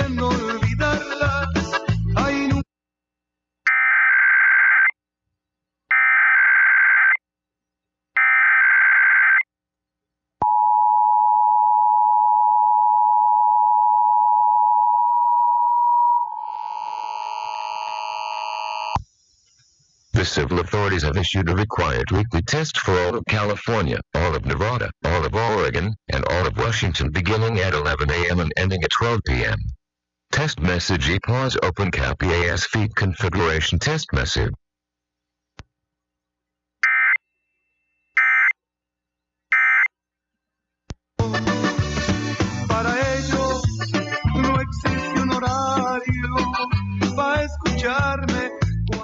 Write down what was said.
queriendo olvidarlas. Ay, no. The civil authorities have issued a required weekly test for all of California, all of Nevada, all of Oregon, and all of Washington beginning at 11 a.m. and ending at 12 p.m. Test message IPAWS Open Cap EAS feed configuration test message.